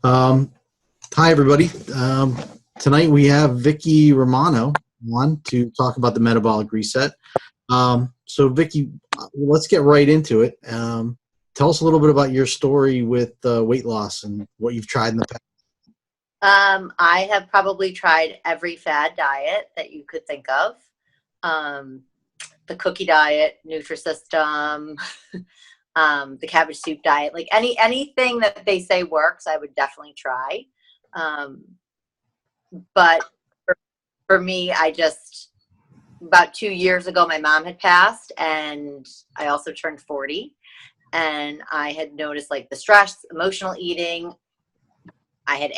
Um, Hi, everybody. Tonight we have Vicki Romano on to talk about the metabolic reset. So, Vicki, let's get right into it. Tell us a little bit about your story with weight loss and what you've tried in the past. I have probably tried every fad diet that you could think of. The cookie diet, Nutrisystem, the cabbage soup diet, like anything that they say works, I would definitely try. But for me, about 2 years ago, my mom had passed and I also turned 40, and I had noticed like the stress, emotional eating. I had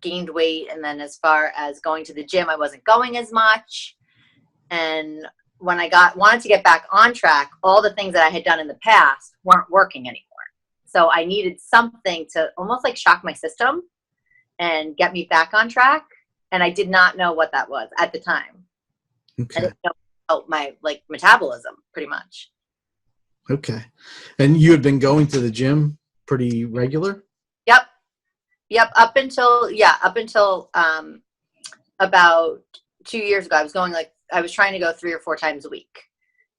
gained weight. And then as far as going to the gym, I wasn't going as much. And when I wanted to get back on track, all the things that I had done in the past weren't working anymore. So I needed something to almost like shock my system and get me back on track. And I did not know what that was at the time. Okay. I didn't know about my metabolism pretty much. Okay. And you had been going to the gym pretty regular? Yep. Up until about 2 years ago, I was trying to go 3 or 4 times a week.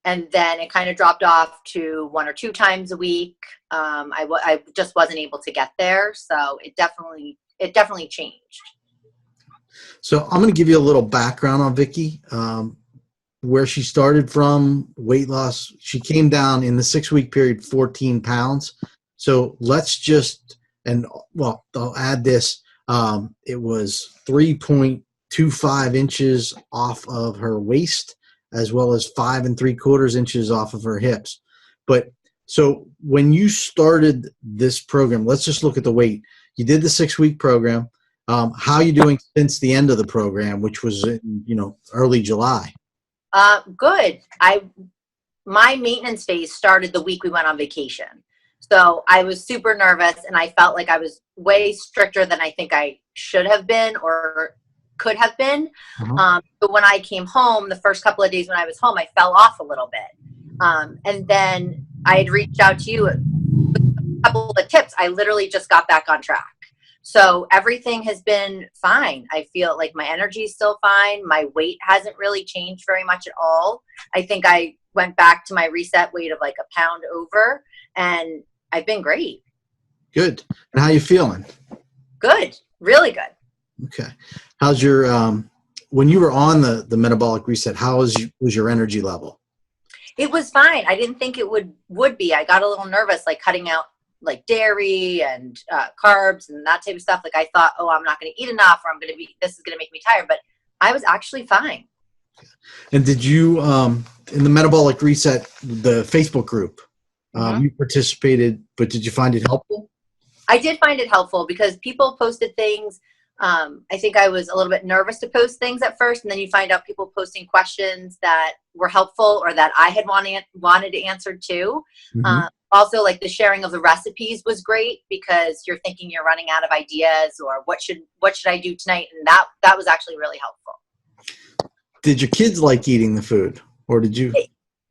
And then it kind of dropped off to 1 or 2 times a week. I just wasn't able to get there. So it definitely changed. So I'm going to give you a little background on Vicki, where she started from, weight loss. She came down in the 6-week period 14 pounds. So let's just, I'll add this. It was 3.25 inches off of her waist, as well as 5 3/4 inches off of her hips. But so when you started this program, let's just look at the weight. You did the 6-week program. How are you doing since the end of the program, which was in, early July? Good. My maintenance phase started the week we went on vacation. So I was super nervous and I felt like I was way stricter than I think I should have been or could have been. But when I came home, the first couple of days when I was home, I fell off a little bit. And then I had reached out to you with a couple of tips. I literally just got back on track. So everything has been fine. I feel like my energy is still fine. My weight hasn't really changed very much at all. I think I went back to my reset weight of like a pound over, and I've been great. Good. And how you feeling? Good. Really good. Okay. How's your when you were on the metabolic reset, how was your energy level? It was fine. I didn't think it would be. I got a little nervous, like cutting out like dairy and carbs and that type of stuff. Like I thought, oh, I'm not going to eat enough, or this is going to make me tired. But I was actually fine. And did you, in the metabolic reset, the Facebook group, you participated, but did you find it helpful? I did find it helpful because people posted things. I think I was a little bit nervous to post things at first, and then you find out people posting questions that were helpful or that I had wanted to answer too. Also, like the sharing of the recipes was great because you're thinking you're running out of ideas or what should I do tonight, and that was actually really helpful. Did your kids like eating the food, or did you?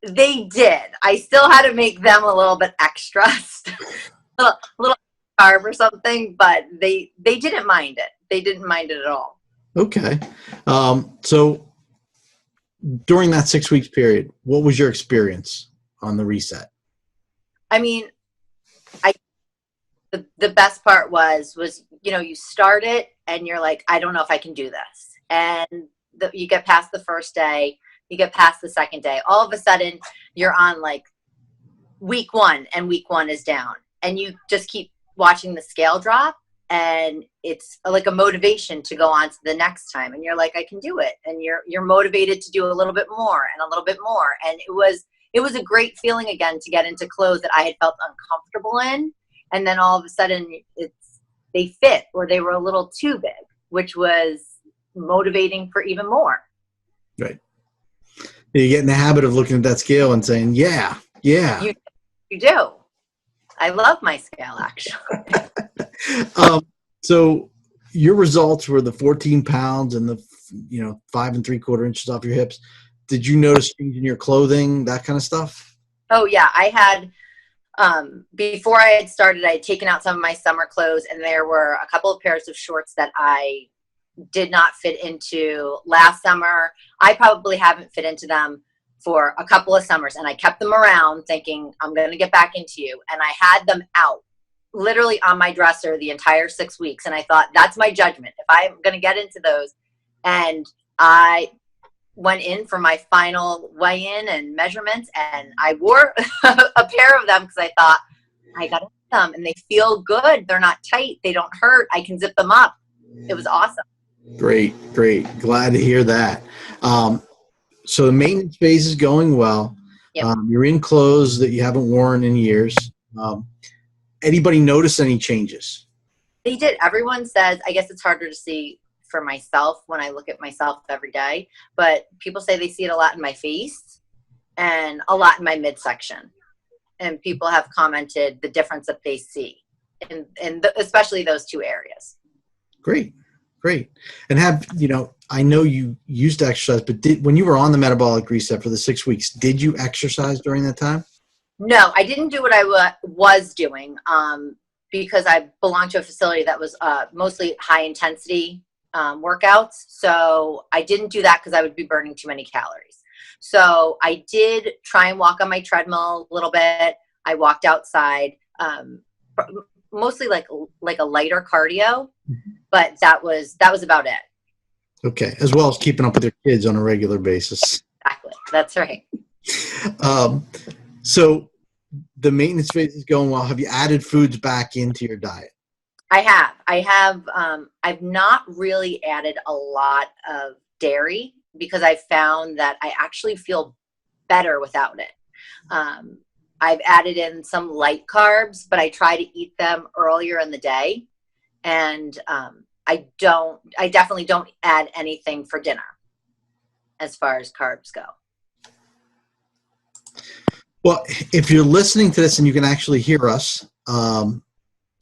They did. I still had to make them a little bit extra, a little carb or something, but they didn't mind it. They didn't mind it at all. Okay. So during that 6 weeks period, what was your experience on the reset? I mean, the best part was you start it and you're like, I don't know if I can do this. And you get past the first day, you get past the second day. All of a sudden you're on like week 1 and week 1 is down, and you just keep watching the scale drop, and it's like a motivation to go on to the next time. And you're like, I can do it. And you're motivated to do a little bit more and a little bit more. And it was a great feeling again to get into clothes that I had felt uncomfortable in. And then all of a sudden they fit, or they were a little too big, which was motivating for even more. Right. You get in the habit of looking at that scale and saying, yeah. You do. I love my scale, actually. So your results were the 14 pounds and the 5 3/4 inches off your hips. Did you notice change in your clothing, that kind of stuff? Oh yeah, I had Before I had started, I had taken out some of my summer clothes, and there were a couple of pairs of shorts that I did not fit into last summer. I probably haven't fit into them for a couple of summers, and I kept them around thinking I'm going to get back into you. And I had them out literally on my dresser the entire 6 weeks. And I thought, that's my judgment. If I'm going to get into those, and I went in for my final weigh-in and measurements, and I wore a pair of them because I thought, I got them, and they feel good. They're not tight. They don't hurt. I can zip them up. It was awesome. Great. Glad to hear that. So the maintenance phase is going well. Yep. You're in clothes that you haven't worn in years. Anybody notice any changes? They did. Everyone says, I guess it's harder to see for myself when I look at myself every day, but people say they see it a lot in my face and a lot in my midsection. And people have commented the difference that they see especially those two areas. Great. And I know you used to exercise, but when you were on the metabolic reset for the 6 weeks, did you exercise during that time? No, I didn't do what I was doing because I belonged to a facility that was mostly high intensity workouts. So I didn't do that because I would be burning too many calories. So I did try and walk on my treadmill a little bit. I walked outside, mostly like a lighter cardio, but that was about it. Okay, as well as keeping up with your kids on a regular basis. Exactly, that's right. So the maintenance phase is going well. Have you added foods back into your diet? I have. I've not really added a lot of dairy because I found that I actually feel better without it. I've added in some light carbs, but I try to eat them earlier in the day. And I definitely don't add anything for dinner as far as carbs go. Well, if you're listening to this and you can actually hear us,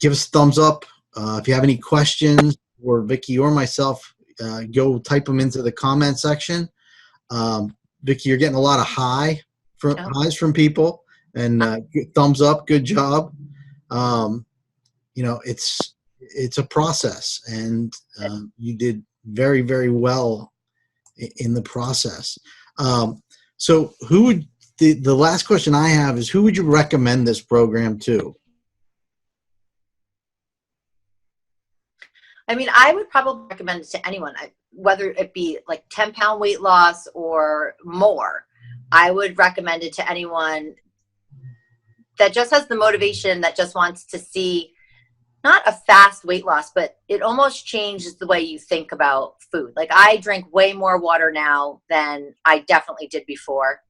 give us a thumbs up. If you have any questions for Vicki or myself, go type them into the comment section. Vicki, you're getting a lot of highs from people, and thumbs up. Good job. It's a process, and you did very, very well in the process. So who would the last question I have is, who would you recommend this program to? I mean, I would probably recommend it to anyone, whether it be like 10-pound weight loss or more. I would recommend it to anyone that just has the motivation, that just wants to see not a fast weight loss, but it almost changes the way you think about food. Like, I drink way more water now than I definitely did before.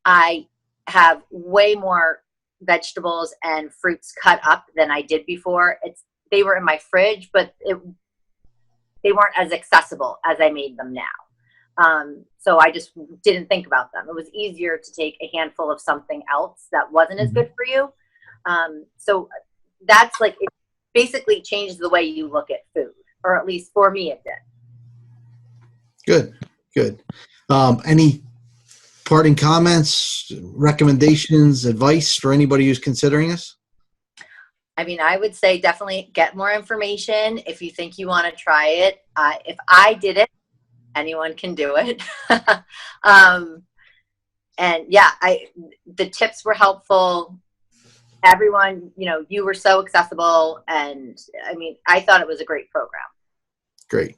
I have way more vegetables and fruits cut up than I did before. They were in my fridge, but they weren't as accessible as I made them now. So I just didn't think about them. It was easier to take a handful of something else that wasn't as good for you. So that's like, it basically changes the way you look at food, or at least for me it did. Good. Any parting comments, recommendations, advice for anybody who's considering this? I mean, I would say definitely get more information if you think you want to try it. If I did it, anyone can do it. And yeah, the tips were helpful. Everyone, you were so accessible. And I mean, I thought it was a great program. Great.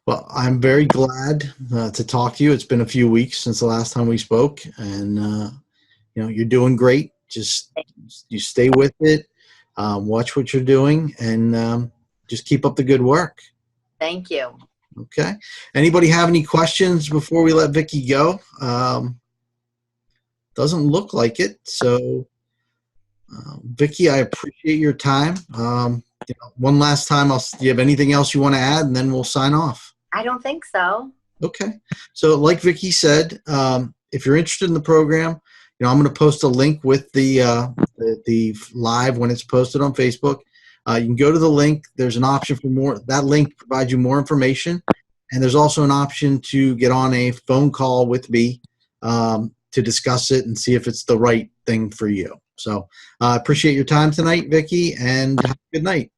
Well, I'm very glad to talk to you. It's been a few weeks since the last time we spoke, and you're doing great. Just you stay with it, watch what you're doing, and just keep up the good work. Thank you. Okay. Anybody have any questions before we let Vicki go? Doesn't look like it. So, Vicki, I appreciate your time. One last time, do you have anything else you want to add, and then we'll sign off? I don't think so. Okay. So like Vicki said, if you're interested in the program, I'm going to post a link with the live when it's posted on Facebook. You can go to the link. There's an option for more. That link provides you more information. And there's also an option to get on a phone call with me to discuss it and see if it's the right thing for you. So I appreciate your time tonight, Vicki, and have a good night.